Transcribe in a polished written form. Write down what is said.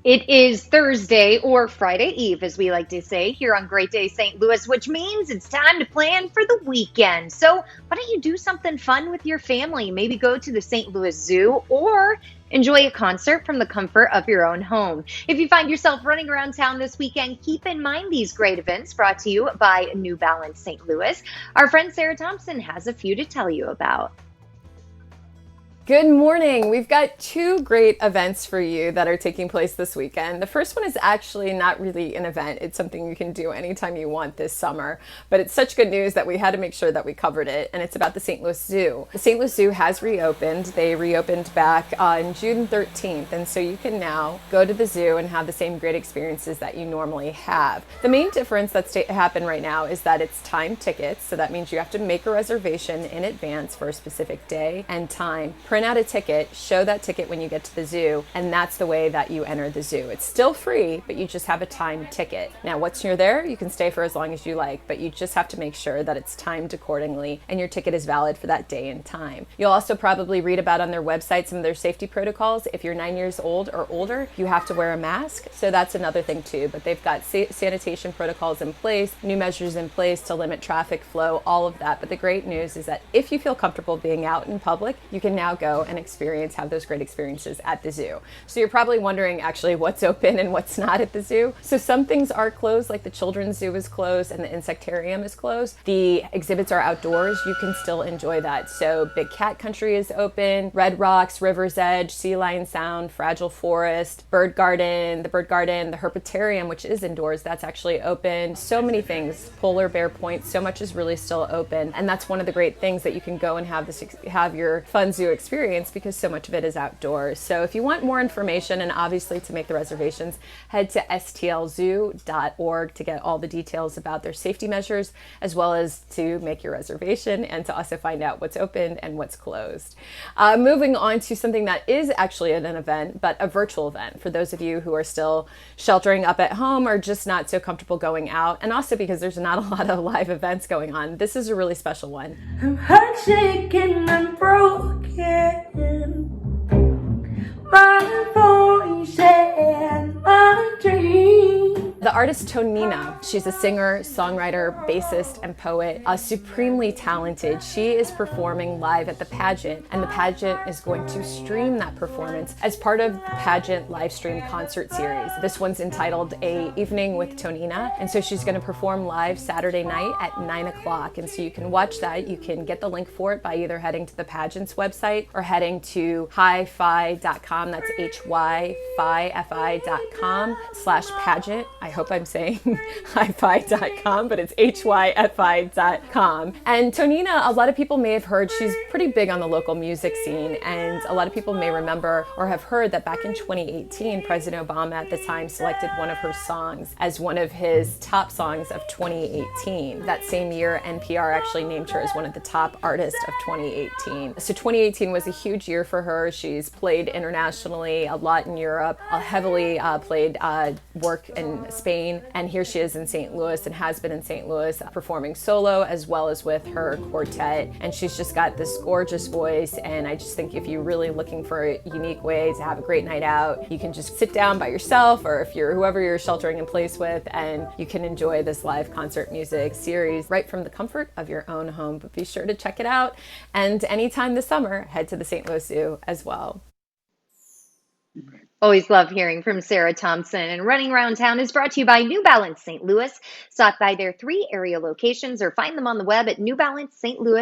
It is Thursday or Friday Eve, as we like to say here on Great Day St. Louis, which means it's time to plan for the weekend. So, why don't you do something fun with your family? Maybe go to the St. Louis Zoo or enjoy a concert from the comfort of your own home. If you find yourself running around town this weekend, keep in mind these great events brought to you by New Balance St. Louis. Our friend Sarah Thompson has a few to tell you about. Good morning. We've got two great events for you that are taking place this weekend. The first one is actually not really an event. It's something you can do anytime you want this summer, but it's such good news that we had to make sure that we covered it, and it's about the St. Louis Zoo. The St. Louis Zoo has reopened. They reopened back on June 13th, and so you can now go to the zoo and have the same great experiences that you normally have. The main difference that's happened right now is that it's timed tickets, so that means you have to make a reservation in advance for a specific day and time. Print out a ticket, show that ticket when you get to the zoo, and that's the way that you enter the zoo. It's still free, but you just have a timed ticket. Now, once you're there, you can stay for as long as you like, but you just have to make sure that it's timed accordingly and your ticket is valid for that day and time. You'll also probably read about on their website some of their safety protocols. If you're 9 years old or older, you have to wear a mask, so that's another thing too, but they've got sanitation protocols in place, new measures in place to limit traffic flow, all of that. But the great news is that if you feel comfortable being out in public, you can now go and have those great experiences at the zoo. So you're probably wondering actually what's open and what's not at the zoo. So some things are closed, like the children's zoo is closed and the insectarium is closed. The exhibits are outdoors. You can still enjoy that. So Big Cat Country is open, Red Rocks, River's Edge, Sea Lion Sound, Fragile Forest, the Bird Garden, the Herpetarium, which is indoors, that's actually open. So many things, Polar Bear Point, so much is really still open. And that's one of the great things that you can go and have your fun zoo experience, because so much of it is outdoors. So if you want more information and obviously to make the reservations, head to stlzoo.org to get all the details about their safety measures, as well as to make your reservation and to also find out what's open and what's closed. Moving on to something that is actually an event, but a virtual event for those of you who are still sheltering up at home or just not so comfortable going out, and also because there's not a lot of live events going on. This is a really special one. I'm heart shaking and broken. My voice and my dream. The artist Tonina, she's a singer, songwriter, bassist, and poet, supremely talented. She is performing live at the Pageant, and the Pageant is going to stream that performance as part of the Pageant live stream concert series. This one's entitled An Evening With Tonina, and so she's going to perform live Saturday night at 9 o'clock, and so you can watch that. You can get the link for it by either heading to the Pageant's website or heading to hyfi.com, that's hyfi.com/pageant. I hope I'm saying hyfi.com, but it's hyfi.com. And Tonina, a lot of people may have heard, she's pretty big on the local music scene, and a lot of people may remember or have heard that back in 2018, President Obama at the time selected one of her songs as one of his top songs of 2018. That same year, NPR actually named her as one of the top artists of 2018. So 2018 was a huge year for her. She's played internationally, a lot in Europe, heavily played work in Spain, and here she is in St. Louis and has been in St. Louis performing solo as well as with her quartet, and she's just got this gorgeous voice. And I just think if you're really looking for a unique way to have a great night out, you can just sit down by yourself, or if you're whoever you're sheltering in place with, and you can enjoy this live concert music series right from the comfort of your own home. But be sure to check it out, and anytime this summer, head to the St. Louis Zoo as well. Always love hearing from Sarah Thompson. And Running Around Town is brought to you by New Balance St. Louis. Stop by their 3 area locations or find them on the web at newbalancestlouis.com.